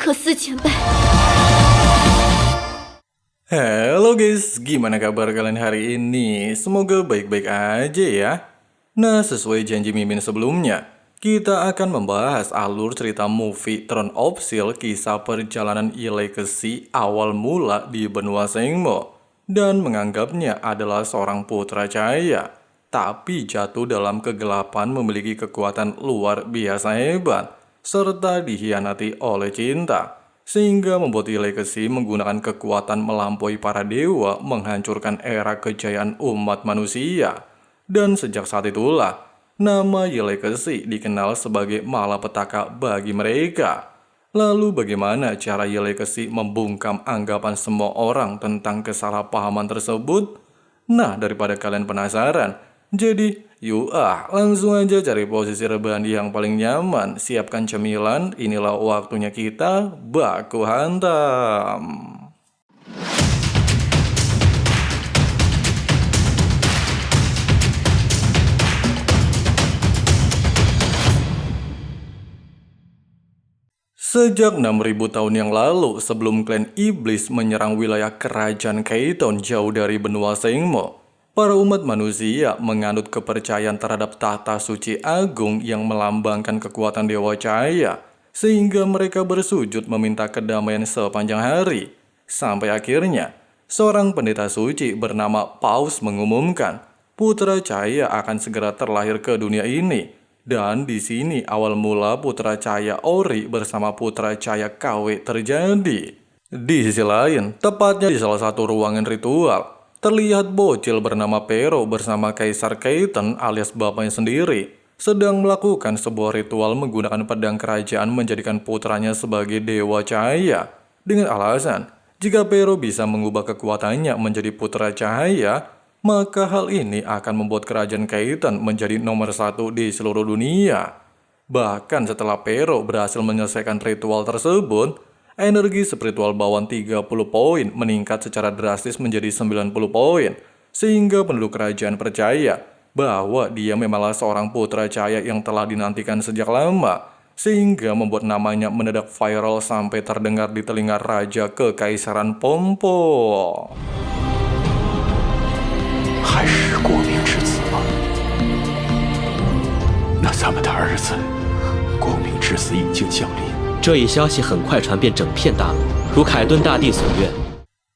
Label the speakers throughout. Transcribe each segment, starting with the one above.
Speaker 1: 克斯前辈。
Speaker 2: Halo guys, gimana kabar kalian hari ini? Semoga baik-baik aja ya. Nah, sesuai janji Mimin sebelumnya, kita akan membahas alur cerita movie Throne of Steel, kisah perjalanan Legacy awal mula di benua Sengmo, dan menganggapnya adalah seorang putra cahaya, tapi jatuh dalam kegelapan memiliki kekuatan luar biasa hebat, serta dikhianati oleh cinta. Sehingga membuat Legacy menggunakan kekuatan melampaui para dewa menghancurkan era kejayaan umat manusia. Dan sejak saat itulah, nama Legacy dikenal sebagai malapetaka bagi mereka. Lalu bagaimana cara Legacy membungkam anggapan semua orang tentang kesalahpahaman tersebut? Nah, daripada kalian penasaran, jadi yuk langsung aja cari posisi rebahan yang paling nyaman, siapkan cemilan, inilah waktunya kita baku hantam. Sejak 6000 tahun yang lalu, sebelum klan iblis menyerang wilayah kerajaan Keiton jauh dari benua Sengmo, para umat manusia menganut kepercayaan terhadap tahta suci agung yang melambangkan kekuatan dewa cahaya, sehingga mereka bersujud meminta kedamaian sepanjang hari. Sampai akhirnya, seorang pendeta suci bernama Paus mengumumkan, putra cahaya akan segera terlahir ke dunia ini. Dan di sini awal mula putra cahaya Ori bersama putra cahaya KW terjadi. Di sisi lain, tepatnya di salah satu ruangan ritual, terlihat bocil bernama Pero bersama Kaisar Keiten alias bapaknya sendiri sedang melakukan sebuah ritual menggunakan pedang kerajaan menjadikan putranya sebagai dewa cahaya dengan alasan jika Pero bisa mengubah kekuatannya menjadi putra cahaya, maka hal ini akan membuat kerajaan Keiten menjadi nomor 1 di seluruh dunia. Bahkan setelah Pero berhasil menyelesaikan ritual tersebut, energi spiritual bawaan 30 poin meningkat secara drastis menjadi 90 poin, sehingga penduduk kerajaan percaya bahwa dia memanglah seorang putra cahaya yang telah dinantikan sejak lama, sehingga membuat namanya mendadak viral sampai terdengar di telinga Raja Kekaisaran Pompo.
Speaker 3: 还是国明之子吗？那咱们的儿子，国明之子已经降临。
Speaker 4: 这一消息很快传遍整片大陆，如凯顿大帝所愿。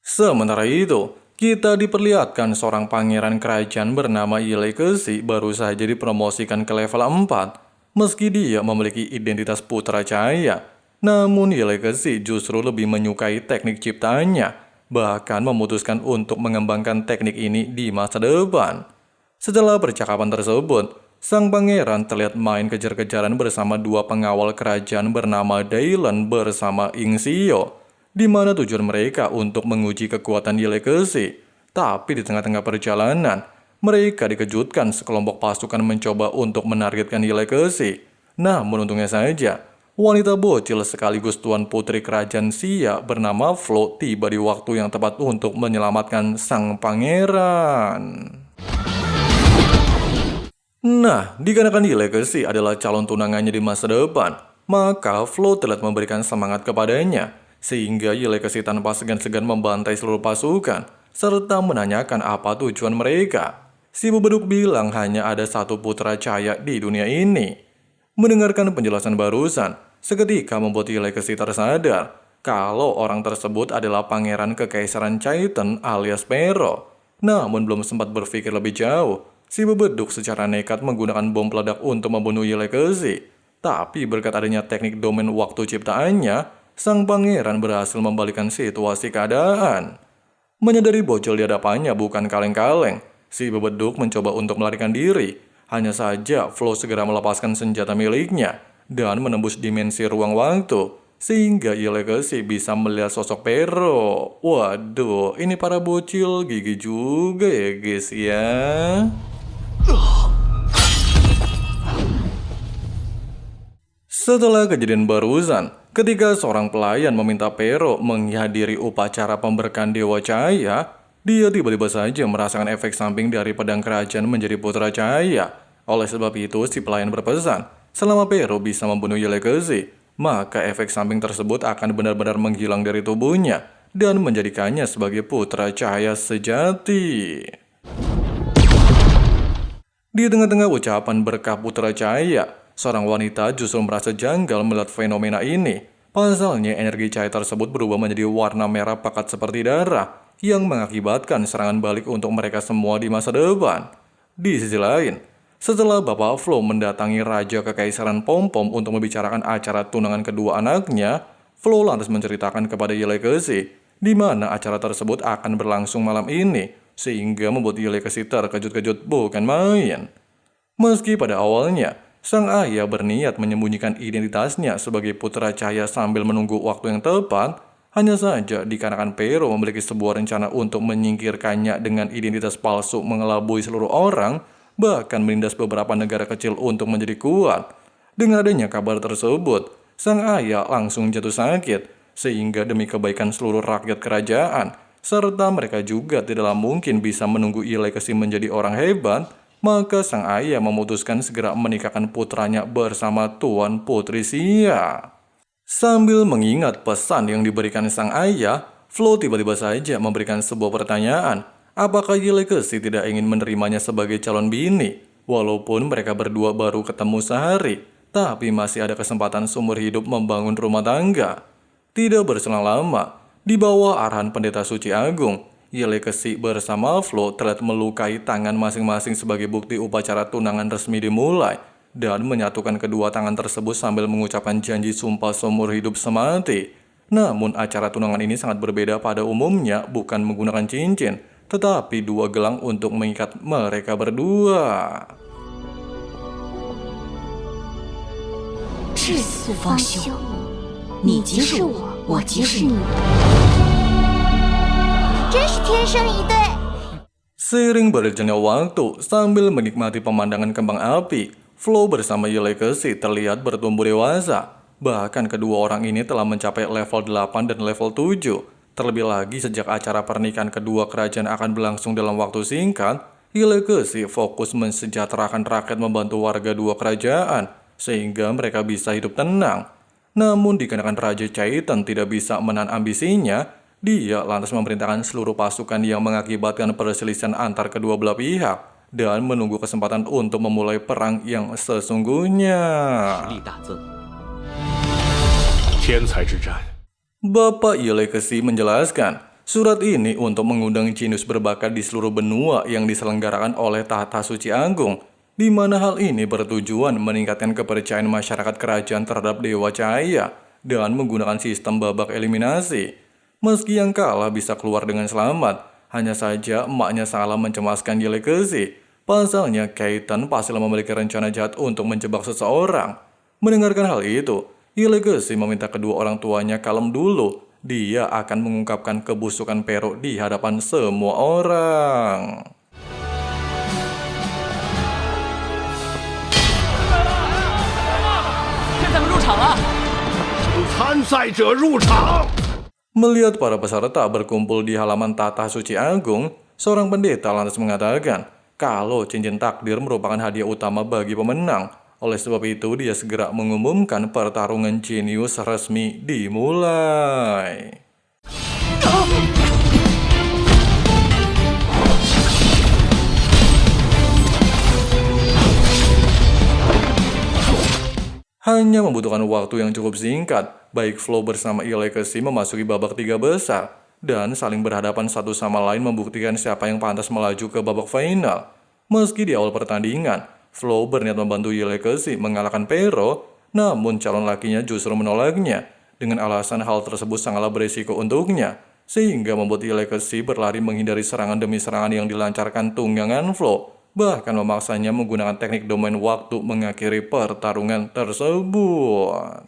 Speaker 2: Sementara itu, kita diperlihatkan seorang pangeran kerajaan bernama Legacy baru saja dipromosikan ke level 4. Meski dia memiliki identitas putra cahaya, namun Legacy justru lebih menyukai teknik ciptaannya, bahkan memutuskan untuk mengembangkan teknik ini di masa depan. Setelah percakapan tersebut, sang pangeran terlihat main kejar-kejaran bersama dua pengawal kerajaan bernama Dylan bersama Ingsio, di mana tujuan mereka untuk menguji kekuatan Legacy. Tapi di tengah-tengah perjalanan, mereka dikejutkan sekelompok pasukan mencoba untuk menargetkan Legacy. Namun untungnya saja, wanita bocil sekaligus tuan putri kerajaan Sia bernama Flo tiba di waktu yang tepat untuk menyelamatkan sang pangeran. Nah, dikarenakan Legacy adalah calon tunangannya di masa depan, maka Flo terlihat memberikan semangat kepadanya, sehingga Legacy tanpa segan-segan membantai seluruh pasukan, serta menanyakan apa tujuan mereka. Si bebeduk bilang hanya ada satu putra cahaya di dunia ini. Mendengarkan penjelasan barusan, seketika membuat Legacy tersadar kalau orang tersebut adalah pangeran kekaisaran Keiten alias Pero. Namun belum sempat berpikir lebih jauh, si bebeduk secara nekat menggunakan bom peledak untuk membunuh Legacy. Tapi berkat adanya teknik domain waktu ciptaannya, sang pangeran berhasil membalikan situasi keadaan. Menyadari bocil di hadapannya bukan kaleng-kaleng, si bebeduk mencoba untuk melarikan diri. Hanya saja Flo segera melepaskan senjata miliknya dan menembus dimensi ruang waktu, sehingga Legacy bisa melihat sosok Pero. Waduh, ini para bocil gigi juga ya guys ya. Setelah kejadian barusan, ketika seorang pelayan meminta Pero menghadiri upacara pemberkahan Dewa Cahaya, dia tiba-tiba saja merasakan efek samping dari pedang kerajaan menjadi putra cahaya. Oleh sebab itu, si pelayan berpesan, selama Pero bisa membunuh Legacy, maka efek samping tersebut akan benar-benar menghilang dari tubuhnya dan menjadikannya sebagai putra cahaya sejati. Di tengah-tengah ucapan berkah putra cahaya, seorang wanita justru merasa janggal melihat fenomena ini. Pasalnya energi cahaya tersebut berubah menjadi warna merah pekat seperti darah yang mengakibatkan serangan balik untuk mereka semua di masa depan. Di sisi lain, setelah Bapak Flo mendatangi Raja Kekaisaran Pom-Pom untuk membicarakan acara tunangan kedua anaknya, Flo lantas menceritakan kepada Yelekesi di mana acara tersebut akan berlangsung malam ini, sehingga membuat Yelekesi terkejut-kejut bukan main. Meski pada awalnya, sang ayah berniat menyembunyikan identitasnya sebagai putra cahaya sambil menunggu waktu yang tepat, hanya saja dikarenakan Pero memiliki sebuah rencana untuk menyingkirkannya dengan identitas palsu mengelabui seluruh orang, bahkan menindas beberapa negara kecil untuk menjadi kuat. Dengan adanya kabar tersebut, sang ayah langsung jatuh sakit, sehingga demi kebaikan seluruh rakyat kerajaan, serta mereka juga tidaklah mungkin bisa menunggu Yelekesi menjadi orang hebat, maka sang ayah memutuskan segera menikahkan putranya bersama Tuan Putri Xia. Sambil mengingat pesan yang diberikan sang ayah, Flo tiba-tiba saja memberikan sebuah pertanyaan. Apakah Yelekesi tidak ingin menerimanya sebagai calon bini? Walaupun mereka berdua baru ketemu sehari, tapi masih ada kesempatan seumur hidup membangun rumah tangga. Tidak berselang lama, di bawah arahan Pendeta Suci Agung, Yelekesi bersama Flo terlihat melukai tangan masing-masing sebagai bukti upacara tunangan resmi dimulai dan menyatukan kedua tangan tersebut sambil mengucapkan janji sumpah seumur hidup semati. Namun acara tunangan ini sangat berbeda pada umumnya, bukan menggunakan cincin, tetapi dua gelang untuk mengikat mereka berdua.
Speaker 1: 至死方休，你即是我，我即是你。 真是天生一对。
Speaker 2: Seiring berjalannya waktu, sambil menikmati pemandangan kembang api, Flo bersama Yelekesi terlihat bertumbuh dewasa. Bahkan kedua orang ini telah mencapai level 8 dan level 7. Terlebih lagi sejak acara pernikahan kedua kerajaan akan berlangsung dalam waktu singkat, Yelekesi fokus mensejahterakan rakyat membantu warga dua kerajaan, sehingga mereka bisa hidup tenang. Namun dikarenakan Raja Chaitan tidak bisa menahan ambisinya, dia lantas memerintahkan seluruh pasukan yang mengakibatkan perselisihan antar kedua belah pihak dan menunggu kesempatan untuk memulai perang yang sesungguhnya.
Speaker 4: 力大增。
Speaker 3: 天才之战，
Speaker 2: Bapak Yelekesi menjelaskan, surat ini untuk mengundang jenius berbakat di seluruh benua yang diselenggarakan oleh Tahta Suci Agung, di mana hal ini bertujuan meningkatkan kepercayaan masyarakat kerajaan terhadap Dewa Cahaya dan menggunakan sistem babak eliminasi. Meski yang kalah bisa keluar dengan selamat, hanya saja emaknya salah mencemaskan Yelekesi. Pasalnya Kaitan pastilah memiliki rencana jahat untuk menjebak seseorang. Mendengarkan hal itu, Yelekesi meminta kedua orang tuanya kalem dulu. Dia akan mengungkapkan kebusukan Pero di hadapan semua orang.
Speaker 4: 现在们入场了。
Speaker 3: 请参赛者入场。
Speaker 2: Melihat para peserta berkumpul di halaman Tahta Suci Agung, seorang pendeta lantas mengatakan kalau cincin takdir merupakan hadiah utama bagi pemenang. Oleh sebab itu, dia segera mengumumkan pertarungan jenius resmi dimulai. Hanya membutuhkan waktu yang cukup singkat, baik Flo bersama Yelekesi memasuki babak 3 besar dan saling berhadapan satu sama lain membuktikan siapa yang pantas melaju ke babak final. Meski di awal pertandingan, Flo berniat membantu Yelekesi mengalahkan Pero, namun calon lakinya justru menolaknya dengan alasan hal tersebut sangatlah berisiko untuknya, sehingga membuat Yelekesi berlari menghindari serangan demi serangan yang dilancarkan tunggangan Flo, bahkan memaksanya menggunakan teknik domain waktu mengakhiri pertarungan tersebut.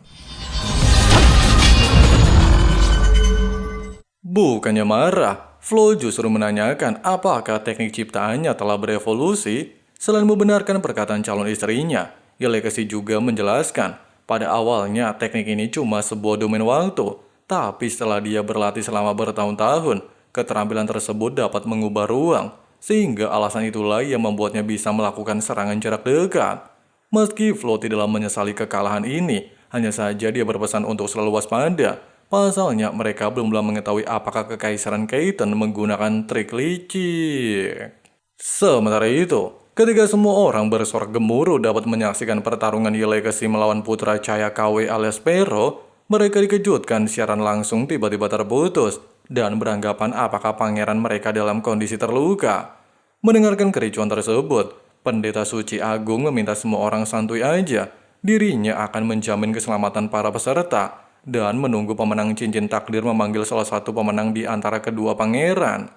Speaker 2: Bukannya marah, Flo justru menanyakan apakah teknik ciptaannya telah berevolusi. Selain membenarkan perkataan calon istrinya, Yelekesi juga menjelaskan pada awalnya teknik ini cuma sebuah domain waktu, tapi setelah dia berlatih selama bertahun-tahun, keterampilan tersebut dapat mengubah ruang, sehingga alasan itulah yang membuatnya bisa melakukan serangan jarak dekat. Meski Flo tidaklah menyesali kekalahan ini, Hanya saja dia berpesan untuk selalu waspada. Pasalnya mereka belum mengetahui apakah Kekaisaran Keitan menggunakan trik licik. Sementara itu, ketika semua orang bersorak gemuruh dapat menyaksikan pertarungan Ye Legacy melawan Putra Cahaya KW alias Pero, mereka dikejutkan siaran langsung tiba-tiba terputus dan beranggapan apakah pangeran mereka dalam kondisi terluka. Mendengarkan kericuan tersebut, Pendeta Suci Agung meminta semua orang santuy aja. Dirinya akan menjamin keselamatan para peserta dan menunggu pemenang cincin takdir memanggil salah satu pemenang di antara kedua pangeran.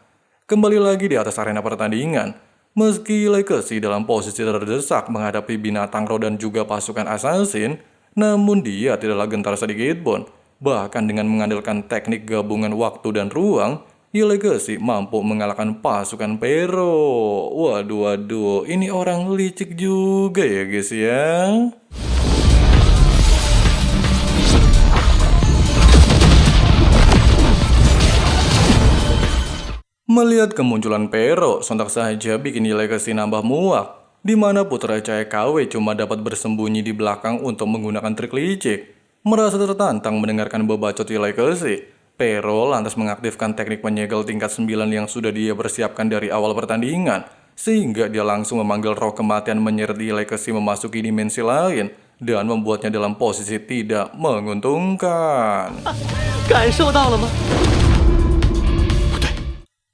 Speaker 2: Kembali lagi di atas arena pertandingan, meski Legacy dalam posisi terdesak menghadapi binatang roh dan juga pasukan assassin, namun dia tidaklah gentar sedikit pun. Bahkan dengan mengandalkan teknik gabungan waktu dan ruang, Ye Legacy mampu mengalahkan pasukan Pero. Waduh, ini orang licik juga ya guys ya. Melihat kemunculan Pero, sontak saja bikin Ye Legacy nambah muak, di mana Putra Cahaya KW cuma dapat bersembunyi di belakang untuk menggunakan trik licik. Merasa tertantang mendengarkan bebacot Ye Legacy, Pero lantas mengaktifkan teknik penyegel tingkat 9 yang sudah dia persiapkan dari awal pertandingan, sehingga dia langsung memanggil roh kematian menyeret Ye Legacy memasuki dimensi lain dan membuatnya dalam posisi tidak menguntungkan.
Speaker 4: 感受到了吗？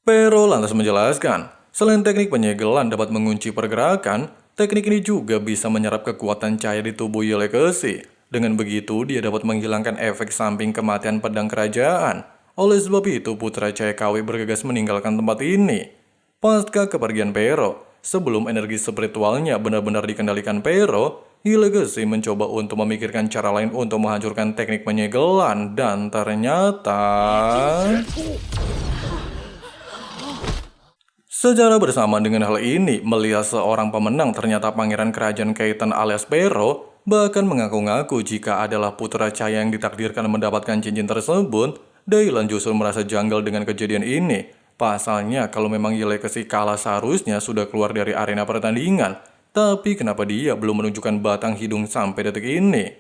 Speaker 2: Pero lantas menjelaskan, selain teknik penyegelan dapat mengunci pergerakan, teknik ini juga bisa menyerap kekuatan cahaya di tubuh Ye Legacy. Dengan begitu, dia dapat menghilangkan efek samping kematian pedang kerajaan. Oleh sebab itu, Putra Cahaya KW bergegas meninggalkan tempat ini. Pasca kepergian Pero, sebelum energi spiritualnya benar-benar dikendalikan Pero, Ye Legacy mencoba untuk memikirkan cara lain untuk menghancurkan teknik penyegelan, dan ternyata secara bersamaan dengan hal ini, melihat seorang pemenang ternyata Pangeran Kerajaan Keitan alias Pero, bahkan mengaku-ngaku jika adalah Putra Cahaya yang ditakdirkan mendapatkan cincin tersebut, Dailan justru merasa janggal dengan kejadian ini. Pasalnya kalau memang Ye Legacy kalah seharusnya sudah keluar dari arena pertandingan, tapi kenapa dia belum menunjukkan batang hidung sampai detik ini?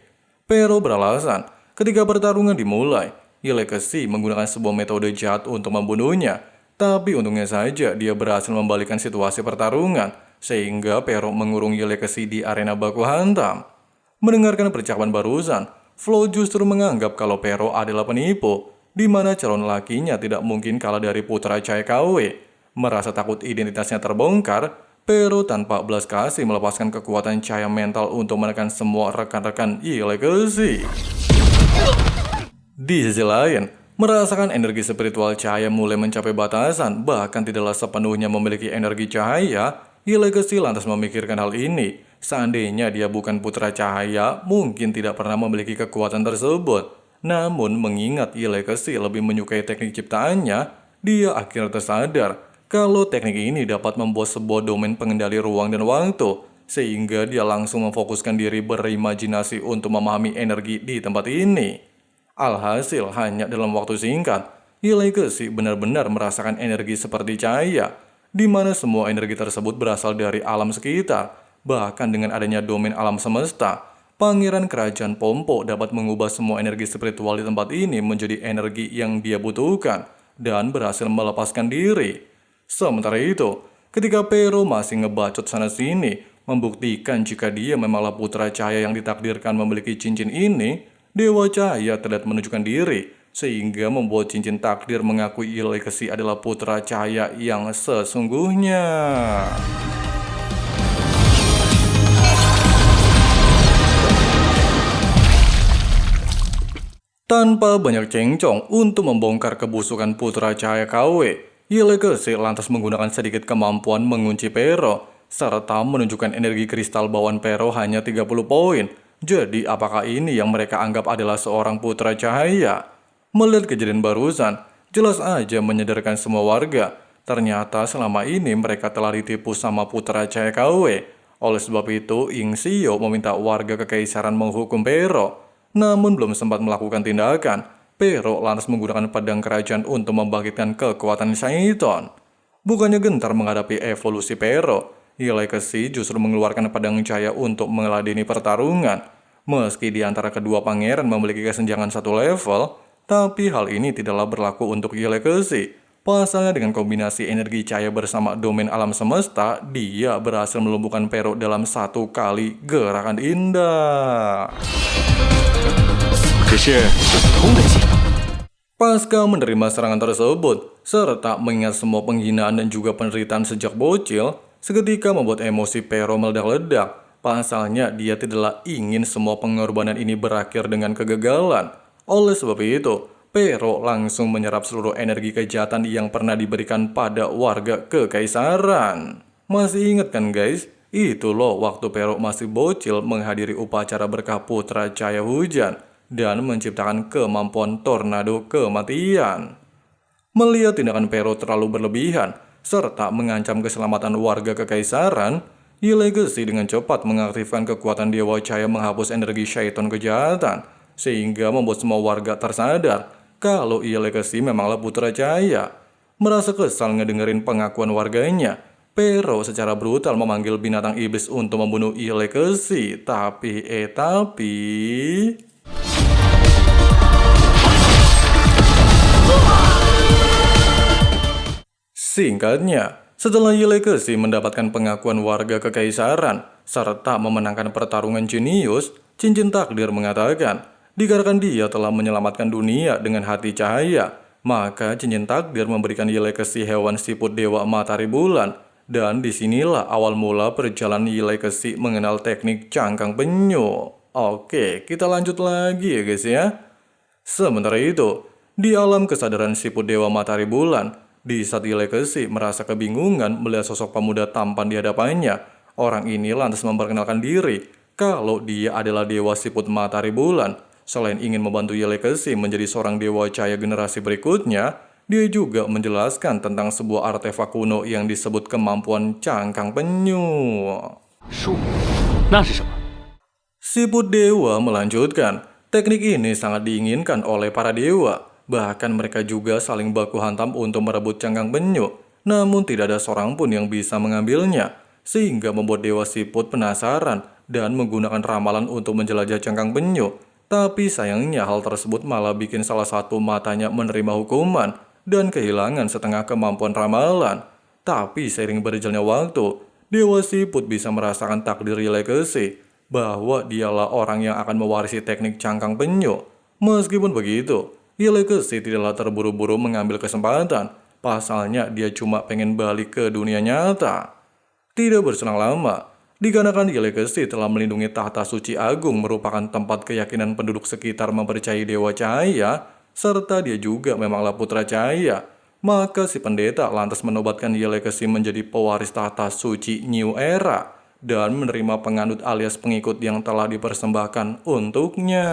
Speaker 2: Pero beralasan, ketika pertarungan dimulai, Ye Legacy menggunakan sebuah metode jahat untuk membunuhnya. Tapi untungnya saja dia berhasil membalikkan situasi pertarungan, sehingga Pero mengurung Ye Legacy di arena baku hantam. Mendengarkan percakapan barusan, Flo justru menganggap kalau Pero adalah penipu, di mana calon lakinya tidak mungkin kalah dari Putra Cahaya KW. Merasa takut identitasnya terbongkar, Pero tanpa belas kasih melepaskan kekuatan cahaya mental untuk menekan semua rekan-rekan Ye Legacy. Di sisi lain, merasakan energi spiritual cahaya mulai mencapai batasan, bahkan tidaklah sepenuhnya memiliki energi cahaya, Ye Legacy lantas memikirkan hal ini. Seandainya dia bukan Putra Cahaya, mungkin tidak pernah memiliki kekuatan tersebut. Namun mengingat Ye Legacy lebih menyukai teknik ciptaannya, dia akhirnya tersadar kalau teknik ini dapat membuat sebuah domain pengendali ruang dan waktu, sehingga dia langsung memfokuskan diri berimajinasi untuk memahami energi di tempat ini. Alhasil, hanya dalam waktu singkat, Ye Legacy benar-benar merasakan energi seperti cahaya, di mana semua energi tersebut berasal dari alam sekitar. Bahkan dengan adanya domain alam semesta, Pangeran Kerajaan Pompo dapat mengubah semua energi spiritual di tempat ini menjadi energi yang dia butuhkan, dan berhasil melepaskan diri. Sementara itu, ketika Pero masih ngebacot sana-sini, membuktikan jika dia memanglah Putra Cahaya yang ditakdirkan memiliki cincin ini, Dewa Cahaya terlihat menunjukkan diri, sehingga membuat cincin takdir mengakui Ye Legacy adalah Putra Cahaya yang sesungguhnya. Tanpa banyak cengcong untuk membongkar kebusukan Putra Cahaya KW, Ye Legacy lantas menggunakan sedikit kemampuan mengunci Pero, serta menunjukkan energi kristal bawaan Pero hanya 30 poin. Jadi apakah ini yang mereka anggap adalah seorang Putra Cahaya? Melihat kejadian barusan, jelas aja menyadarkan semua warga. Ternyata selama ini mereka telah ditipu sama Putra Cahaya KW. Oleh sebab itu, Ying Xiao meminta warga Kekaisaran menghukum Pero. Namun belum sempat melakukan tindakan, Pero lantas menggunakan pedang kerajaan untuk membangkitkan kekuatan Shaiton. Bukannya gentar menghadapi evolusi Pero, Ye Legacy justru mengeluarkan pedang cahaya untuk meladeni pertarungan. Meski di antara kedua pangeran memiliki kesenjangan satu level, tapi hal ini tidaklah berlaku untuk Ye Legacy. Pasalnya dengan kombinasi energi cahaya bersama domain alam semesta, dia berhasil melumpuhkan Pero dalam satu kali gerakan indah.
Speaker 3: 只是普通的剑。
Speaker 2: Pasca menerima serangan tersebut, serta mengingat semua penghinaan dan juga penderitaan sejak bocil, seketika membuat emosi Pero meledak-ledak. Pasalnya dia tidaklah ingin semua pengorbanan ini berakhir dengan kegagalan. Oleh sebab itu, Pero langsung menyerap seluruh energi kejahatan yang pernah diberikan pada warga kekaisaran. Masih ingat kan guys? Itu loh waktu Pero masih bocil menghadiri upacara berkah putra cahaya hujan dan menciptakan kemampuan tornado kematian. Melihat tindakan Pero terlalu berlebihan, serta mengancam keselamatan warga kekaisaran, Ye Legacy dengan cepat mengaktifkan kekuatan Dewa Cahaya menghapus energi syaitan kejahatan, sehingga membuat semua warga tersadar kalau Ye Legacy memanglah putra cahaya. Merasa kesal ngedengerin pengakuan warganya, Pero secara brutal memanggil binatang iblis untuk membunuh Ye Legacy. Tapi... Singkatnya, setelah Ye Legacy mendapatkan pengakuan warga kekaisaran serta memenangkan pertarungan jenius, cincin takdir mengatakan, dikarenakan dia telah menyelamatkan dunia dengan hati cahaya, maka cincin takdir memberikan Ye Legacy hewan siput dewa matahari bulan, dan disinilah awal mula perjalanan Ye Legacy mengenal teknik cangkang penyu. Oke, kita lanjut lagi ya guys ya. Sementara itu, di alam kesadaran siput dewa matahari bulan, di saat Ye Legacy merasa kebingungan melihat sosok pemuda tampan di hadapannya, orang ini lantas memperkenalkan diri kalau dia adalah dewa siput matahari bulan. Selain ingin membantu Ye Legacy menjadi seorang dewa cahaya generasi berikutnya, dia juga menjelaskan tentang sebuah artefak kuno yang disebut kemampuan cangkang penyu.
Speaker 3: 书，那是什么？
Speaker 2: Siput dewa melanjutkan, teknik ini sangat diinginkan oleh para dewa. Bahkan mereka juga saling baku hantam untuk merebut cangkang penyu. Namun tidak ada seorang pun yang bisa mengambilnya. Sehingga membuat dewa siput penasaran dan menggunakan ramalan untuk menjelajah cangkang penyu. Tapi sayangnya hal tersebut malah bikin salah satu matanya menerima hukuman dan kehilangan setengah kemampuan ramalan. Tapi seiring berjalannya waktu, dewa siput bisa merasakan takdir Ye Legacy bahwa dialah orang yang akan mewarisi teknik cangkang penyu. Meskipun begitu, Ye Legacy tidaklah terburu-buru mengambil kesempatan. Pasalnya dia cuma pengen balik ke dunia nyata. Tidak berselang lama, dikarenakan Ye Legacy telah melindungi tahta suci agung merupakan tempat keyakinan penduduk sekitar mempercayai dewa cahaya, serta dia juga memanglah putra cahaya, maka si pendeta lantas menobatkan Ye Legacy menjadi pewaris tahta suci New Era dan menerima penganut alias pengikut yang telah dipersembahkan untuknya.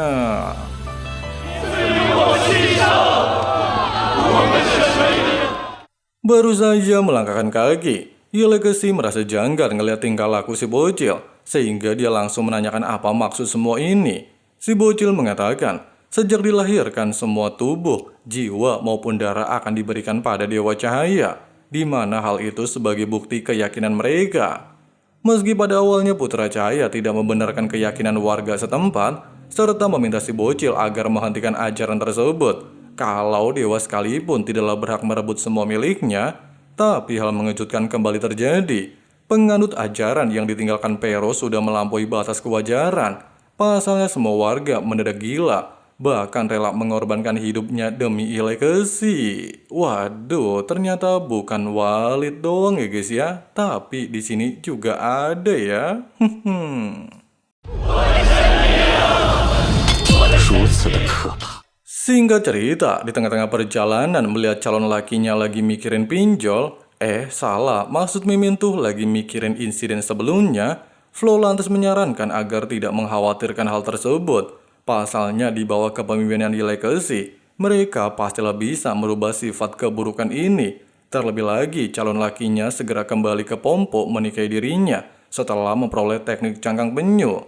Speaker 2: Baru saja melangkahkan kaki, Ye Legacy merasa janggal ngeliat tingkah laku si bocil, sehingga dia langsung menanyakan apa maksud semua ini. Si bocil mengatakan, sejak dilahirkan semua tubuh, jiwa maupun darah akan diberikan pada dewa cahaya, di mana hal itu sebagai bukti keyakinan mereka. Meski pada awalnya putra cahaya tidak membenarkan keyakinan warga setempat, serta meminta si bocil agar menghentikan ajaran tersebut, kalau dewa sekalipun tidaklah berhak merebut semua miliknya. Tapi hal mengejutkan kembali terjadi. Penganut ajaran yang ditinggalkan Pero sudah melampaui batas kewajaran. Pasalnya semua warga mendadak gila, bahkan rela mengorbankan hidupnya demi Ye Legacy. Waduh, ternyata bukan Walid doang ya guys ya, tapi di sini juga ada ya.
Speaker 3: 如此的可怕。
Speaker 2: Singkat cerita, di tengah-tengah perjalanan melihat calon lakinya lagi mikirin pinjol, salah, maksud Mimin tuh lagi mikirin insiden sebelumnya, Flo lantas menyarankan agar tidak mengkhawatirkan hal tersebut. Pasalnya di bawah kepemimpinan Ye Legacy, mereka pastilah bisa merubah sifat keburukan ini. Terlebih lagi, calon lakinya segera kembali ke Pompo menikahi dirinya setelah memperoleh teknik cangkang penyu.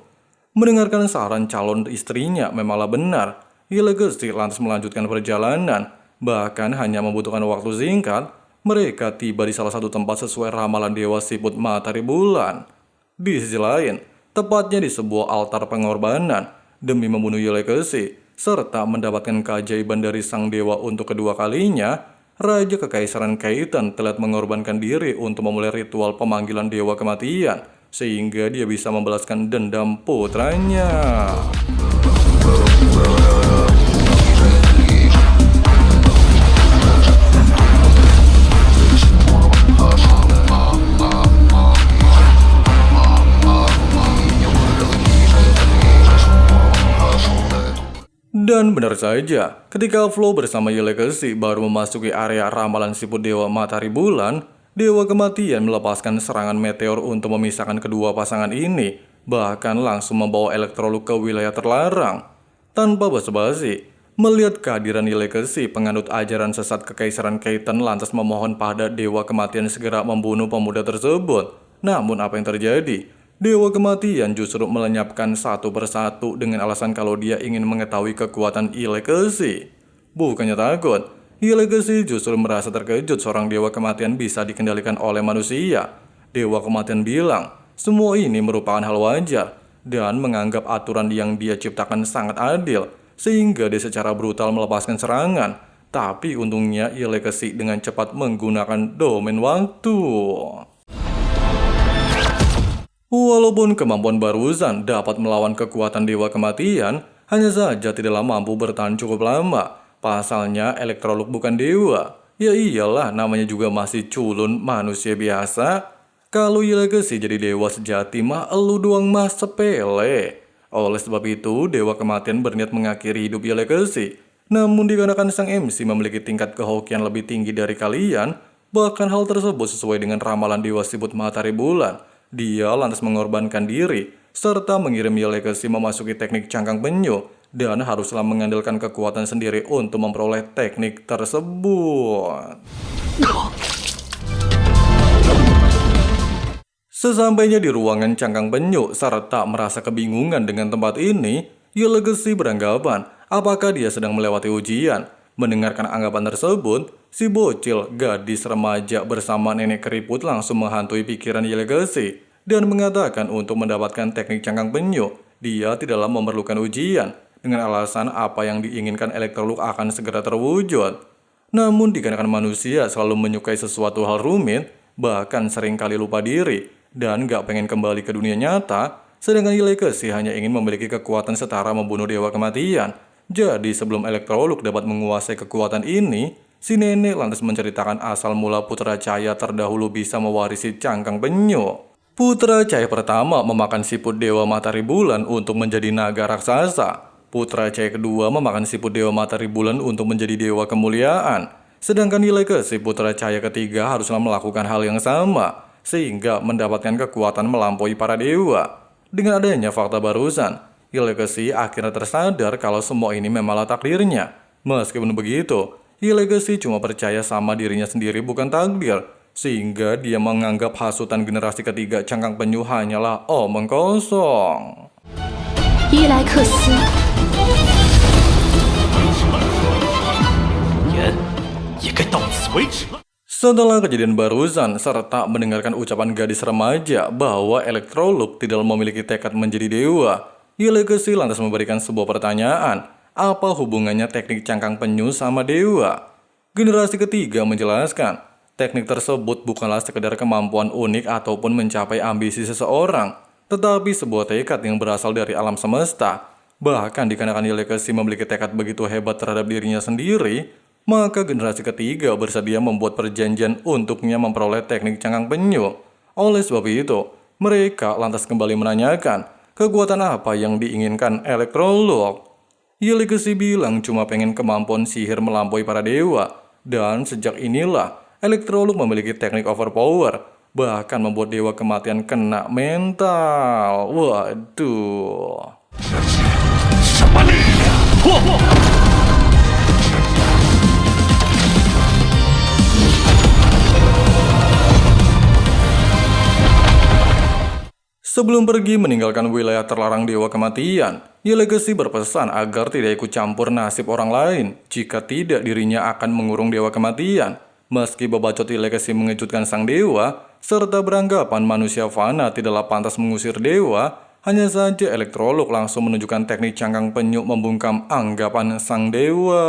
Speaker 2: Mendengarkan saran calon istrinya memanglah benar, Ye Legacy lantas melanjutkan perjalanan. Bahkan hanya membutuhkan waktu singkat, mereka tiba di salah satu tempat sesuai ramalan dewa siput matahari bulan. Di sisi lain, tepatnya di sebuah altar pengorbanan, demi membunuh Legacy, serta mendapatkan keajaiban dari sang dewa untuk kedua kalinya, Raja Kekaisaran Keitan telah mengorbankan diri untuk memulai ritual pemanggilan Dewa Kematian, sehingga dia bisa membalaskan dendam putranya. Dan benar saja, ketika Flow bersama Legacy baru memasuki area ramalan siput Dewa Matahari Bulan, Dewa Kematian melepaskan serangan meteor untuk memisahkan kedua pasangan ini, bahkan langsung membawa Electrolux ke wilayah terlarang. Tanpa basa-basi, melihat kehadiran Legacy, penganut ajaran sesat Kekaisaran Keitan lantas memohon pada Dewa Kematian segera membunuh pemuda tersebut. Namun apa yang terjadi? Dewa Kematian justru melenyapkan satu persatu dengan alasan kalau dia ingin mengetahui kekuatan Legacy. Bukannya takut, Legacy justru merasa terkejut seorang Dewa Kematian bisa dikendalikan oleh manusia. Dewa Kematian bilang, semua ini merupakan hal wajar dan menganggap aturan yang dia ciptakan sangat adil, sehingga dia secara brutal melepaskan serangan. Tapi untungnya Legacy dengan cepat menggunakan domain waktu. Walaupun kemampuan barusan dapat melawan kekuatan Dewa Kematian, hanya saja tidaklah mampu bertahan cukup lama. Pasalnya Electrolux bukan dewa. Ya iyalah, namanya juga masih culun manusia biasa. Kalau Legacy jadi dewa sejati mah elu doang mah sepele. Oleh sebab itu, Dewa Kematian berniat mengakhiri hidup Legacy. Namun dikarenakan sang MC memiliki tingkat kehokian lebih tinggi dari kalian, bahkan hal tersebut sesuai dengan ramalan Dewa Siput Matahari Bulan, dia lantas mengorbankan diri, serta mengirim Legacy memasuki teknik cangkang penyu, dan haruslah mengandalkan kekuatan sendiri untuk memperoleh teknik tersebut. Sesampainya di ruangan cangkang penyu, serta merasa kebingungan dengan tempat ini, Legacy beranggapan apakah dia sedang melewati ujian. Mendengarkan anggapan tersebut, si bocil gadis remaja bersama nenek keriput langsung menghantui pikiran Legacy dan mengatakan untuk mendapatkan teknik cangkang penyu, dia tidaklah memerlukan ujian dengan alasan apa yang diinginkan Electrolux akan segera terwujud. Namun dikarenakan manusia selalu menyukai sesuatu hal rumit, bahkan seringkali lupa diri dan gak pengen kembali ke dunia nyata, sedangkan Legacy hanya ingin memiliki kekuatan setara membunuh Dewa Kematian. Jadi sebelum Electrolux dapat menguasai kekuatan ini, si nenek lantas menceritakan asal mula Putra Cahaya terdahulu bisa mewarisi cangkang penyu. Putra Cahaya pertama memakan siput Dewa Matahari Bulan untuk menjadi naga raksasa. Putra Cahaya kedua memakan siput Dewa Matahari Bulan untuk menjadi dewa kemuliaan. Sedangkan Legacy Putra Cahaya ketiga haruslah melakukan hal yang sama, sehingga mendapatkan kekuatan melampaui para dewa. Dengan adanya fakta barusan, Legacy akhirnya tersadar kalau semua ini memanglah takdirnya. Meskipun begitu, Legacy cuma percaya sama dirinya sendiri bukan takdir, sehingga dia menganggap hasutan generasi ketiga cangkang penyu hanyalah omong kosong.
Speaker 1: 伊莱克斯，
Speaker 3: 人也该到此为止了。
Speaker 2: Setelah kejadian barusan serta mendengarkan ucapan gadis remaja bahwa Electrolux tidak memiliki tekad menjadi dewa, Legacy lantas memberikan sebuah pertanyaan, apa hubungannya teknik cangkang penyu sama dewa? Generasi ketiga menjelaskan, teknik tersebut bukanlah sekedar kemampuan unik ataupun mencapai ambisi seseorang, tetapi sebuah tekad yang berasal dari alam semesta. Bahkan dikarenakan Legacy memiliki tekad begitu hebat terhadap dirinya sendiri, maka generasi ketiga bersedia membuat perjanjian untuknya memperoleh teknik cangkang penyu. Oleh sebab itu, mereka lantas kembali menanyakan, kekuatan apa yang diinginkan Electrolux? Legacy bilang cuma pengen kemampuan sihir melampaui para dewa. Dan sejak inilah, Electrolux memiliki teknik overpower, bahkan membuat Dewa Kematian kena mental. Waduh. Sebelum pergi meninggalkan wilayah terlarang Dewa Kematian, Legacy berpesan agar tidak ikut campur nasib orang lain, jika tidak dirinya akan mengurung Dewa Kematian. Meski bebacot Legacy mengejutkan sang dewa, serta beranggapan manusia fana tidaklah pantas mengusir dewa, Hanya saja Elektroluk langsung menunjukkan teknik cangkang penyu membungkam anggapan sang dewa.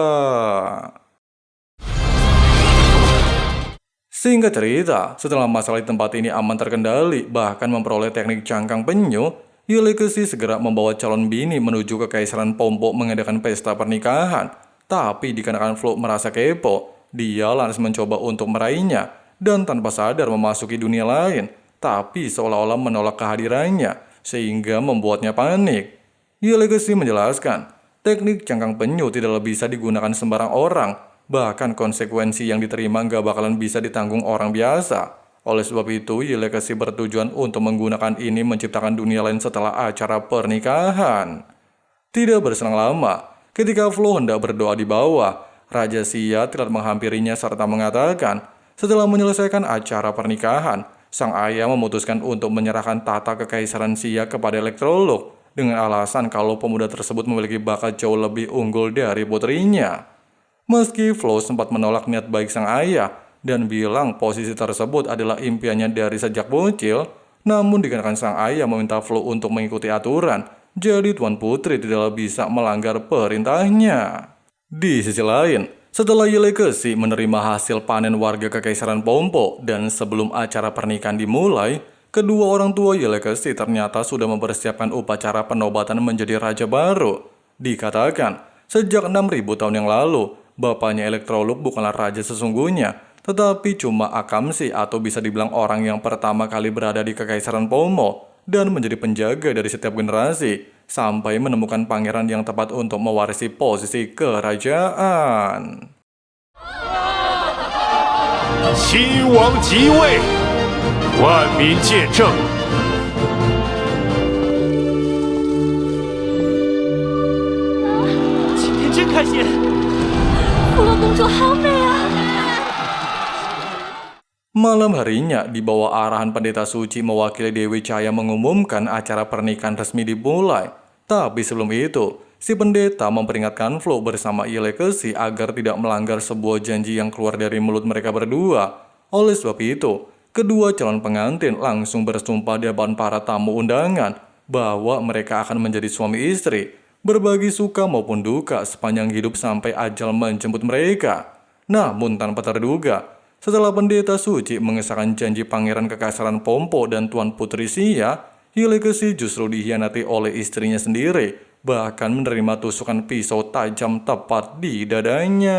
Speaker 2: Singkat cerita, setelah masalah di tempat ini aman terkendali, bahkan memperoleh teknik cangkang penyu, Legacy segera membawa calon bini menuju ke Kekaisaran Pompo mengadakan pesta pernikahan. Tapi dikarenakan Flo merasa kepo, dia langsung mencoba untuk meraihnya dan tanpa sadar memasuki dunia lain, tapi seolah-olah menolak kehadirannya sehingga membuatnya panik. Legacy menjelaskan, teknik cangkang penyu tidak bisa digunakan sembarang orang. Bahkan konsekuensi yang diterima nggak bakalan bisa ditanggung orang biasa. Oleh sebab itu, Legacy bertujuan untuk menggunakan ini menciptakan dunia lain setelah acara pernikahan. Tidak berselang lama, ketika Flo hendak berdoa di bawah, Raja Sia telah menghampirinya serta mengatakan, setelah menyelesaikan acara pernikahan, sang ayah memutuskan untuk menyerahkan tata kekaisaran Sia kepada Elektroluk dengan alasan kalau pemuda tersebut memiliki bakat jauh lebih unggul dari putrinya. Meski Flo sempat menolak niat baik sang ayah dan bilang posisi tersebut adalah impiannya dari sejak bocil, namun dikarenakan sang ayah meminta Flo untuk mengikuti aturan, jadi Tuan Putri tidak bisa melanggar perintahnya. Di sisi lain, setelah Legacy menerima hasil panen warga Kekaisaran Pompo dan sebelum acara pernikahan dimulai, kedua orang tua Legacy ternyata sudah mempersiapkan upacara penobatan menjadi raja baru. Dikatakan, sejak 6.000 tahun yang lalu, bapaknya Elektroluk bukanlah raja sesungguhnya, tetapi cuma Akamsi atau bisa dibilang orang yang pertama kali berada di Kekaisaran Pompo dan menjadi penjaga dari setiap generasi, sampai menemukan pangeran yang tepat untuk mewarisi posisi kerajaan.
Speaker 3: 新王即位，万民见证。
Speaker 4: 今天真开心。
Speaker 1: 芙蓉公主好美啊！
Speaker 2: Malam harinya, di bawah arahan pendeta suci mewakili Dewi Cahaya mengumumkan acara pernikahan resmi dimulai. Tapi sebelum itu, si pendeta memperingatkan Flo bersama Legacy agar tidak melanggar sebuah janji yang keluar dari mulut mereka berdua. Oleh sebab itu, kedua calon pengantin langsung bersumpah di depan para tamu undangan bahwa mereka akan menjadi suami istri, berbagi suka maupun duka sepanjang hidup sampai ajal menjemput mereka. Namun tanpa terduga, setelah pendeta suci mengesahkan janji Pangeran Kekaisaran Pompo dan Tuan Putri Sia, Legacy justru dikhianati oleh istrinya sendiri, bahkan menerima tusukan pisau tajam tepat di dadanya.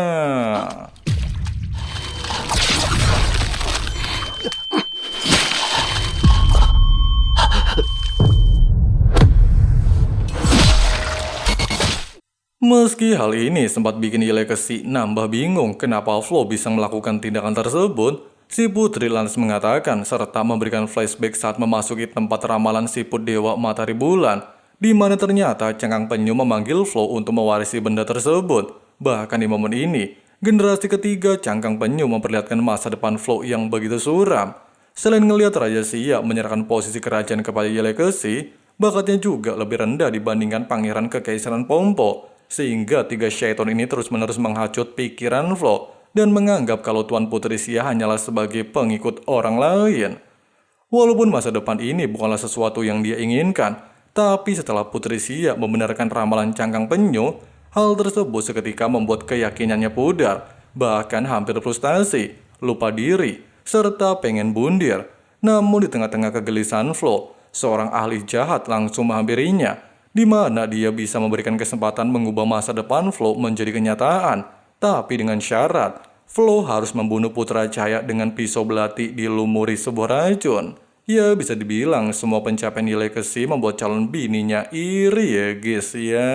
Speaker 2: Meski hal ini sempat bikin Legacy nambah bingung kenapa Flo bisa melakukan tindakan tersebut, si putri langsung mengatakan serta memberikan flashback saat memasuki tempat ramalan siput dewa matahari bulan, di mana ternyata cangkang penyu memanggil Flo untuk mewarisi benda tersebut. Bahkan di momen ini, generasi ketiga cangkang penyu memperlihatkan masa depan Flo yang begitu suram. Selain ngelihat Raja Sia menyerahkan posisi kerajaan kepada Legacy, bakatnya juga lebih rendah dibandingkan Pangeran Kekaisaran Pompo. Sehingga tiga syaiton ini terus-menerus menghasut pikiran Flo dan menganggap kalau Tuan Putri Sia hanyalah sebagai pengikut orang lain. Walaupun masa depan ini bukanlah sesuatu yang dia inginkan, tapi setelah Putri Sia membenarkan ramalan cangkang penyu, hal tersebut seketika membuat keyakinannya pudar, bahkan hampir frustasi, lupa diri, serta pengen bundir. Namun di tengah-tengah kegelisahan Flo, seorang ahli jahat langsung menghampirinya, di mana dia bisa memberikan kesempatan mengubah masa depan Flo menjadi kenyataan. Tapi dengan syarat, Flo harus membunuh Putra Cahaya dengan pisau belati dilumuri sebuah racun. Ya bisa dibilang semua pencapaian Legacy membuat calon bininya iri ya guys ya.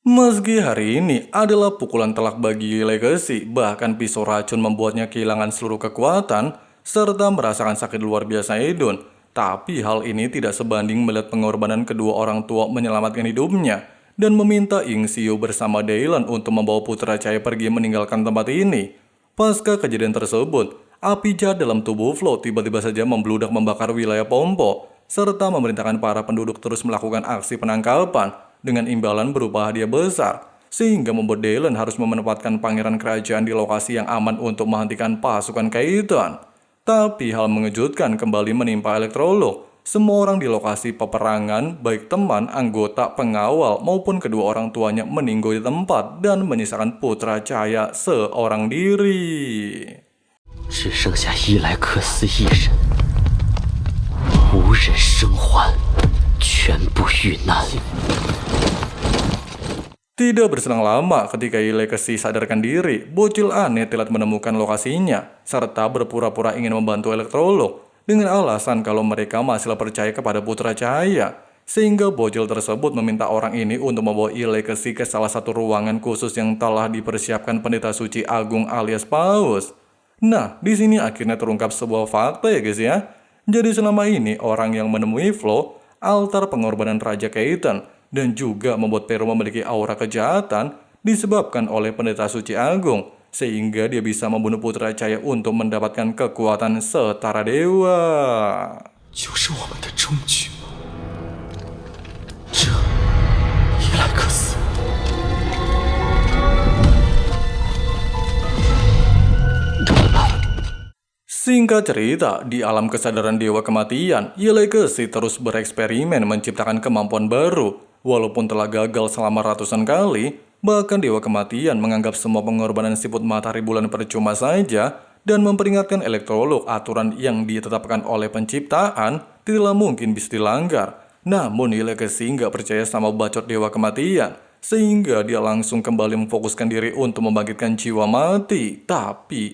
Speaker 2: Meski hari ini adalah pukulan telak bagi Legacy, bahkan pisau racun membuatnya kehilangan seluruh kekuatan, serta merasakan sakit luar biasa edun. Tapi hal ini tidak sebanding melihat pengorbanan kedua orang tua menyelamatkan hidupnya dan meminta Ying Xiu bersama Dylan untuk membawa Putra Cahaya pergi meninggalkan tempat ini. Pasca kejadian tersebut, api jahat dalam tubuh Flo tiba-tiba saja membludak membakar wilayah Pompo, serta memerintahkan para penduduk terus melakukan aksi penangkapan dengan imbalan berupa hadiah besar, sehingga membuat Dylan harus menempatkan pangeran kerajaan di lokasi yang aman untuk menghentikan pasukan Kaiton. Tapi hal mengejutkan kembali menimpa Elektroluk. Semua orang di lokasi peperangan, baik teman, anggota, pengawal, maupun kedua orang tuanya meninggal di tempat dan menyisakan Putra Cahaya seorang diri.
Speaker 4: 只剩下伊莱克斯一人，无人生还，全部遇难。
Speaker 2: Tidak berselang lama ketika Legacy sadarkan diri, bocil aneh telah menemukan lokasinya, serta berpura-pura ingin membantu Elektroluk dengan alasan kalau mereka masih percaya kepada Putra Cahaya. Sehingga bocil tersebut meminta orang ini untuk membawa Legacy ke salah satu ruangan khusus yang telah dipersiapkan Pendeta Suci Agung alias Paus. Nah, di sini akhirnya terungkap sebuah fakta ya guys ya. Jadi selama ini orang yang menemui Flo, altar pengorbanan Raja Keaton, dan juga membuat Pero memiliki aura kejahatan disebabkan oleh Pendeta Suci Agung, sehingga dia bisa membunuh Putra Cahaya untuk mendapatkan kekuatan setara dewa.
Speaker 3: 就是我们的终局吗？这伊莱克斯，
Speaker 2: Singkat cerita, di alam kesadaran Dewa Kematian, Legacy terus bereksperimen menciptakan kemampuan baru. Walaupun telah gagal selama ratusan kali, bahkan Dewa Kematian menganggap semua pengorbanan siput matahari bulan percuma saja dan memperingatkan Elektroluk aturan yang ditetapkan oleh penciptaan tidak mungkin bisa dilanggar. Namun Legacy nggak percaya sama bacot Dewa Kematian, sehingga dia langsung kembali memfokuskan diri untuk membangkitkan jiwa mati. Tapi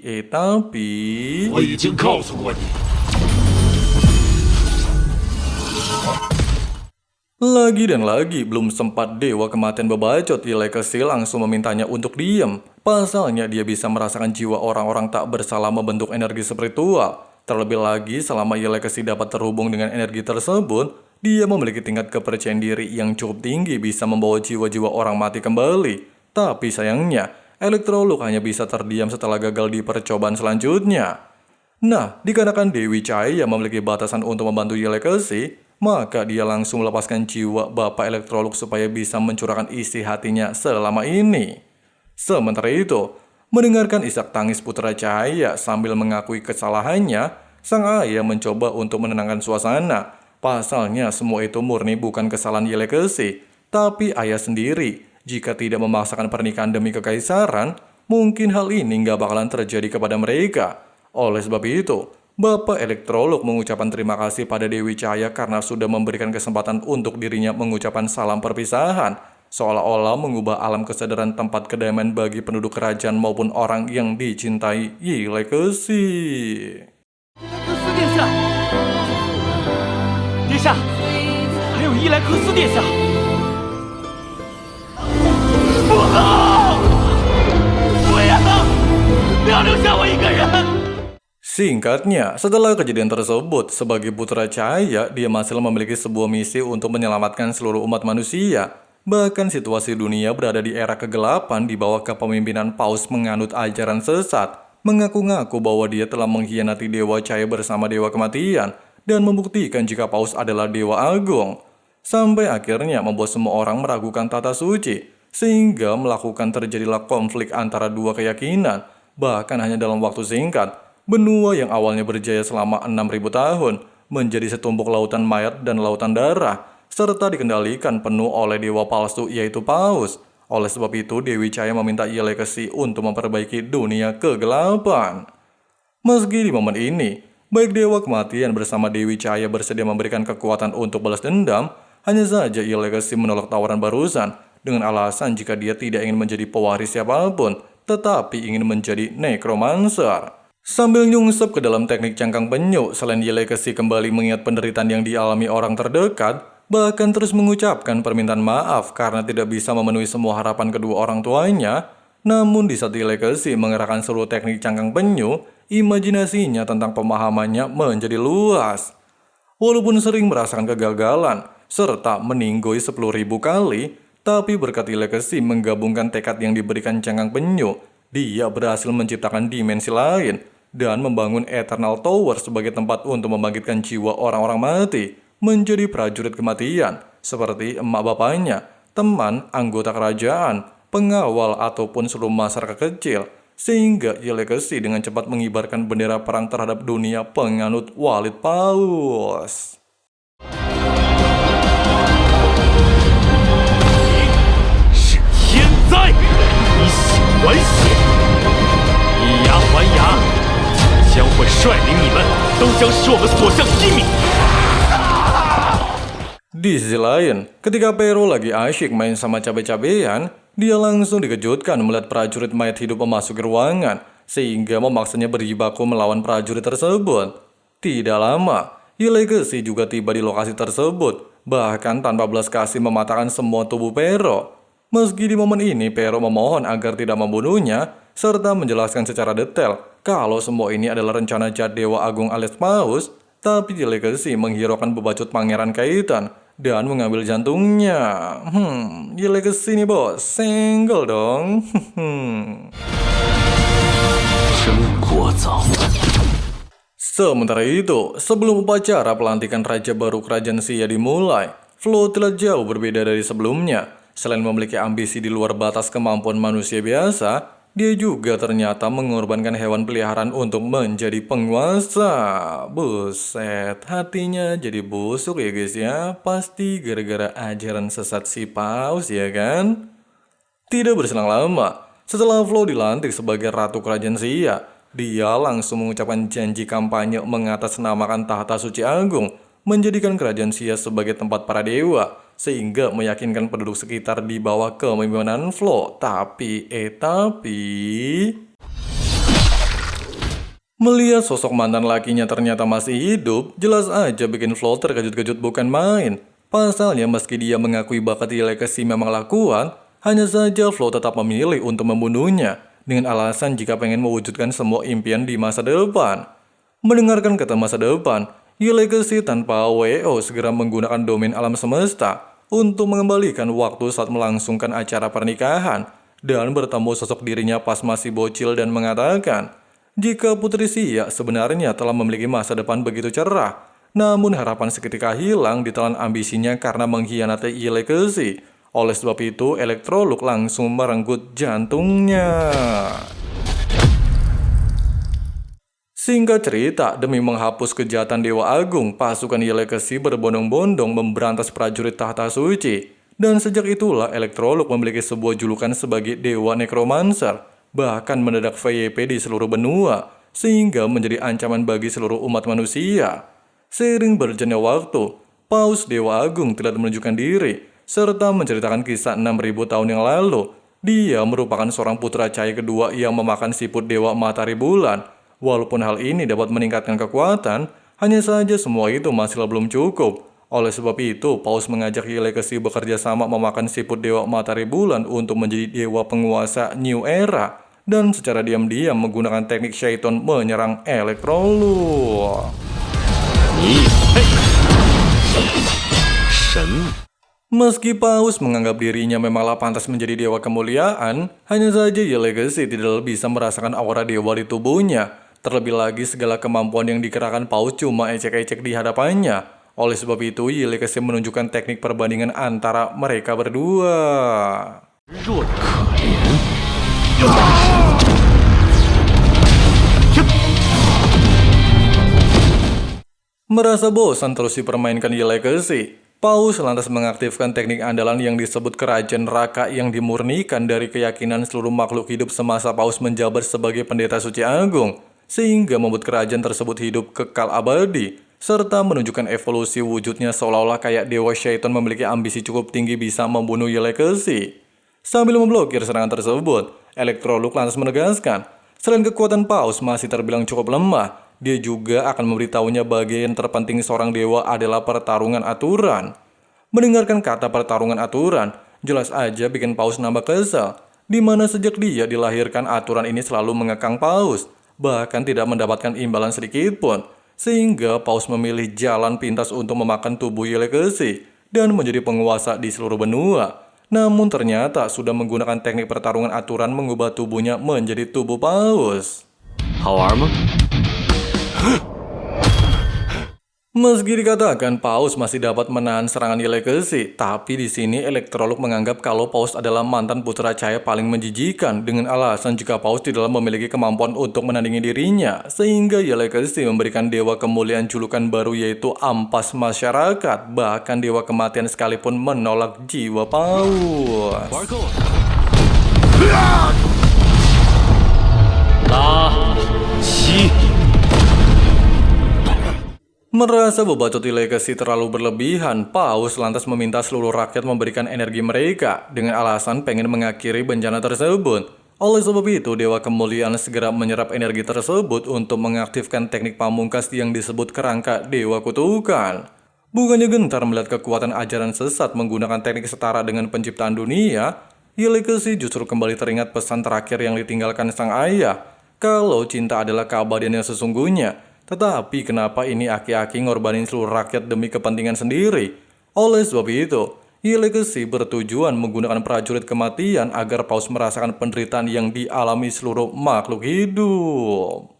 Speaker 3: 我已经告诉过你，
Speaker 2: Lagi dan lagi, belum sempat Dewa Kematian berbacot, Legacy langsung memintanya untuk diam. Pasalnya dia bisa merasakan jiwa orang-orang tak bersalah membentuk energi spiritual. Terlebih lagi, selama Legacy dapat terhubung dengan energi tersebut, dia memiliki tingkat kepercayaan diri yang cukup tinggi bisa membawa jiwa-jiwa orang mati kembali. Tapi sayangnya, Elektroluk hanya bisa terdiam setelah gagal di percobaan selanjutnya. Nah, dikarenakan Dewi Cahaya memiliki batasan untuk membantu Legacy, maka dia langsung melepaskan jiwa Bapak Elektroluk supaya bisa mencurahkan isi hatinya selama ini. Sementara itu, mendengarkan isak tangis Putra Cahaya sambil mengakui kesalahannya, sang ayah mencoba untuk menenangkan suasana. Pasalnya semua itu murni bukan kesalahan Legacy, tapi ayah sendiri. Jika tidak memaksakan pernikahan demi kekaisaran, mungkin hal ini nggak bakalan terjadi kepada mereka. Oleh sebab itu, Bapak Elektroluk mengucapkan terima kasih pada Dewi Cahaya karena sudah memberikan kesempatan untuk dirinya mengucapkan salam perpisahan, seolah-olah mengubah alam kesadaran tempat kedamaian bagi penduduk kerajaan maupun orang yang dicintai Legacy.
Speaker 5: 伊莱克斯殿下，殿下，还有伊莱克斯殿下，不好！不要，不要留下我一个人！
Speaker 2: Singkatnya, setelah kejadian tersebut, sebagai Putra Cahaya, dia masih memiliki sebuah misi untuk menyelamatkan seluruh umat manusia. Bahkan situasi dunia berada di era kegelapan di bawah kepemimpinan Paus menganut ajaran sesat, mengaku-ngaku bahwa dia telah mengkhianati Dewa Cahaya bersama Dewa Kematian, dan membuktikan jika Paus adalah Dewa Agung. Sampai akhirnya membuat semua orang meragukan tata suci, sehingga melakukan terjadilah konflik antara dua keyakinan, bahkan hanya dalam waktu singkat. Benua yang awalnya berjaya selama 6.000 tahun menjadi setumpuk lautan mayat dan lautan darah, serta dikendalikan penuh oleh dewa palsu yaitu Paus. Oleh sebab itu, Dewi Cahaya meminta Legacy untuk memperbaiki dunia kegelapan. Meski di momen ini, baik Dewa Kematian bersama Dewi Cahaya bersedia memberikan kekuatan untuk balas dendam, hanya saja Legacy menolak tawaran barusan dengan alasan jika dia tidak ingin menjadi pewaris siapapun, tetapi ingin menjadi necromancer. Sambil nyungsep ke dalam teknik cangkang penyu, selain Legacy kembali mengingat penderitaan yang dialami orang terdekat, bahkan terus mengucapkan permintaan maaf karena tidak bisa memenuhi semua harapan kedua orang tuanya. Namun di saat Legacy mengerahkan seluruh teknik cangkang penyu, imajinasinya tentang pemahamannya menjadi luas. Walaupun sering merasakan kegagalan, serta meninggoy 10.000 kali, tapi berkat Legacy menggabungkan tekad yang diberikan cangkang penyu, dia berhasil menciptakan dimensi lain dan membangun Eternal Tower sebagai tempat untuk membangkitkan jiwa orang-orang mati menjadi prajurit kematian seperti emak bapaknya, teman, anggota kerajaan, pengawal ataupun seluruh masyarakat kecil. sehingga Yi Legacy dengan cepat mengibarkan bendera perang terhadap dunia penganut Walid Paus.
Speaker 5: 是天灾，以血还血，以牙还牙，将会率领你们，都将是我们所向披靡。
Speaker 2: Di sisi lain, ketika Pero lagi asyik main sama cabe-cabean, dia langsung dikejutkan melihat prajurit mayat hidup memasuki ruangan, sehingga memaksanya berjibaku melawan prajurit tersebut. Tidak lama, Yi Legacy juga tiba di lokasi tersebut, bahkan tanpa belas kasih mematahkan semua tubuh Pero. Meski di momen ini Pero memohon agar tidak membunuhnya, serta menjelaskan secara detail kalau semua ini adalah rencana jahat Dewa Agung alias Paus, tapi Yi Legacy menghiraukan bebacut Pangeran Kaiton dan mengambil jantungnya. Yi Legacy nih bos, senggol dong.
Speaker 4: 真聒噪。
Speaker 2: Sementara itu, sebelum upacara pelantikan Raja baru Kerajaan Xia dimulai, Flow tidak jauh berbeda dari sebelumnya. Selain memiliki ambisi di luar batas kemampuan manusia biasa, dia juga ternyata mengorbankan hewan peliharaan untuk menjadi penguasa. Buset, hatinya jadi busuk ya guys ya. Pasti gara-gara ajaran sesat si Paus ya kan? Tidak berselang lama, setelah Flow dilantik sebagai Ratu Kerajaan Xia, dia langsung mengucapkan janji kampanye mengatasnamakan tahta suci agung, menjadikan Kerajaan Xia sebagai tempat para dewa, sehingga meyakinkan penduduk sekitar di bawah kepemimpinan Flow. Tapi melihat sosok mantan lakinya ternyata masih hidup, jelas aja bikin Flow terkejut-kejut bukan main. Pasalnya meski dia mengakui bakat Yi Legacy memanglah kuat, hanya saja Flow tetap memilih untuk membunuhnya dengan alasan jika pengen mewujudkan semua impian di masa depan. Mendengarkan kata masa depan, Yi Legacy tanpa WO segera menggunakan domain alam semesta untuk mengembalikan waktu saat melangsungkan acara pernikahan dan bertemu sosok dirinya pas masih bocil dan mengatakan jika Putri Xia sebenarnya telah memiliki masa depan begitu cerah, namun harapan seketika hilang ditelan ambisinya karena mengkhianati Yi Legacy. Oleh sebab itu, Electrolux langsung merenggut jantungnya. Singkat cerita, demi menghapus kejahatan Dewa Agung, pasukan Yi Legacy berbondong-bondong memberantas prajurit tahta suci. Dan sejak itulah Electrolux memiliki sebuah julukan sebagai Dewa Necromancer, bahkan mendadak VYP di seluruh benua, sehingga menjadi ancaman bagi seluruh umat manusia. Seiring berjalannya waktu, Paus Dewa Agung tidak menunjukkan diri, serta menceritakan kisah 6.000 tahun yang lalu. Dia merupakan seorang putra cahaya kedua yang memakan siput Dewa Matahari Bulan. Walaupun hal ini dapat meningkatkan kekuatan, hanya saja semua itu masih belum cukup. Oleh sebab itu, Paus mengajak Yi Legacy bekerja sama memakan siput Dewa Matahari Bulan untuk menjadi dewa penguasa New Era, dan secara diam-diam menggunakan teknik Shaiton menyerang Electrolux. Meski Paus menganggap dirinya memanglah pantas menjadi dewa kemuliaan, hanya saja Yi Legacy tidak bisa merasakan aura dewa di tubuhnya. Terlebih lagi segala kemampuan yang dikerahkan Paus cuma ecek-ecek di hadapannya. Oleh sebab itu, Yi Legacy menunjukkan teknik perbandingan antara mereka berdua. Merasa bosan terus dipermainkan Yi Legacy, Paus lantas mengaktifkan teknik andalan yang disebut Kerajaan Raka yang dimurnikan dari keyakinan seluruh makhluk hidup semasa Paus menjabat sebagai pendeta suci agung, sehingga membuat kerajaan tersebut hidup kekal abadi, serta menunjukkan evolusi wujudnya seolah-olah kayak Dewa Shaiton memiliki ambisi cukup tinggi bisa membunuh Yi Legacy. Sambil memblokir serangan tersebut, Electrolux lantas menegaskan, selain kekuatan Paus masih terbilang cukup lemah, dia juga akan memberitahunya bagian terpenting seorang dewa adalah pertarungan aturan. Mendengarkan kata pertarungan aturan, jelas aja bikin Paus nambah kesal, di mana sejak dia dilahirkan aturan ini selalu mengekang Paus, bahkan tidak mendapatkan imbalan sedikit pun, sehingga Paus memilih jalan pintas untuk memakan tubuh Yi Legacy dan menjadi penguasa di seluruh benua. Namun ternyata sudah menggunakan teknik pertarungan aturan mengubah tubuhnya menjadi tubuh Paus. Meski dikatakan Paus masih dapat menahan serangan Legacy, tapi di sini Electrolux menganggap kalau Paus adalah mantan putra cahaya paling menjijikan dengan alasan jika Paus tidak memiliki kemampuan untuk menandingi dirinya, sehingga Legacy memberikan dewa kemuliaan julukan baru yaitu Ampas Masyarakat. Bahkan dewa kematian sekalipun menolak jiwa Paus. Merasa bebacot Legacy terlalu berlebihan, Paus lantas meminta seluruh rakyat memberikan energi mereka dengan alasan pengen mengakhiri bencana tersebut. Oleh sebab itu, Dewa Kemuliaan segera menyerap energi tersebut untuk mengaktifkan teknik pamungkas yang disebut kerangka Dewa Kutukan. Bukannya gentar melihat kekuatan ajaran sesat menggunakan teknik setara dengan penciptaan dunia, Legacy justru kembali teringat pesan terakhir yang ditinggalkan sang ayah, kalau cinta adalah keabadian yang sesungguhnya. Tetapi kenapa ini aki-aki ngorbanin seluruh rakyat demi kepentingan sendiri? Oleh sebab itu, Legacy bertujuan menggunakan prajurit kematian agar Paus merasakan penderitaan yang dialami seluruh makhluk hidup.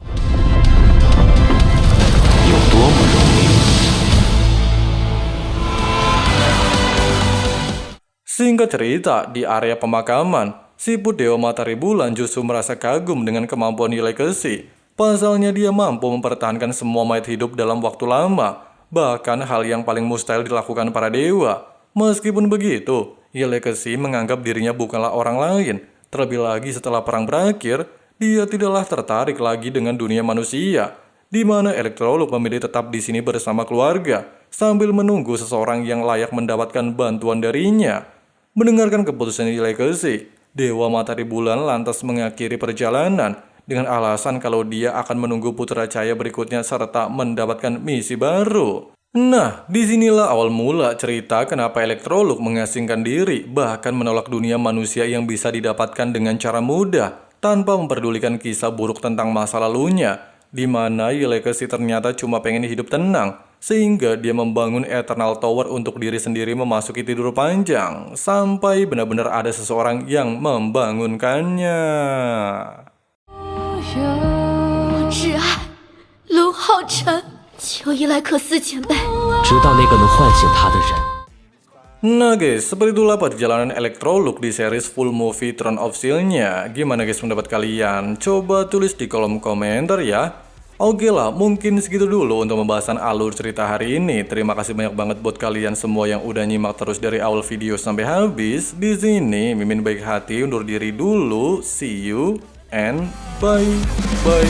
Speaker 2: Singkat cerita, di area pemakaman, siput Dewa Matahari Bulan justru merasa kagum dengan kemampuan Legacy. Pasalnya dia mampu mempertahankan semua mayat hidup dalam waktu lama, bahkan hal yang paling mustahil dilakukan para dewa. Meskipun begitu, Legacy menganggap dirinya bukanlah orang lain. Terlebih lagi setelah perang berakhir, dia tidaklah tertarik lagi dengan dunia manusia, di mana Electrolux memilih tetap di sini bersama keluarga, sambil menunggu seseorang yang layak mendapatkan bantuan darinya. Mendengarkan keputusan Legacy, Dewa Matahari Bulan lantas mengakhiri perjalanan, dengan alasan kalau dia akan menunggu putra cahaya berikutnya serta mendapatkan misi baru. Nah, disinilah awal mula cerita kenapa Electrolux mengasingkan diri, bahkan menolak dunia manusia yang bisa didapatkan dengan cara mudah, tanpa memperdulikan kisah buruk tentang masa lalunya, di mana Legacy ternyata cuma pengen hidup tenang, sehingga dia membangun Eternal Tower untuk diri sendiri memasuki tidur panjang, sampai benar-benar ada seseorang yang membangunkannya.
Speaker 1: 我挚爱龙浩辰，求伊莱克斯前辈。
Speaker 4: 直到那个能唤醒他的人。
Speaker 2: Nah guys, seperti itulah perjalanan Electrolux di series full movie Throne of Steel-nya. Gimana guys pendapat kalian? Coba tulis di kolom komentar ya. Oke lah, mungkin segitu dulu untuk pembahasan alur cerita hari ini. Terima kasih banyak banget buat kalian semua yang udah nyimak terus dari awal video sampai habis. Di sini Mimin baik hati undur diri dulu. See you and bye bye.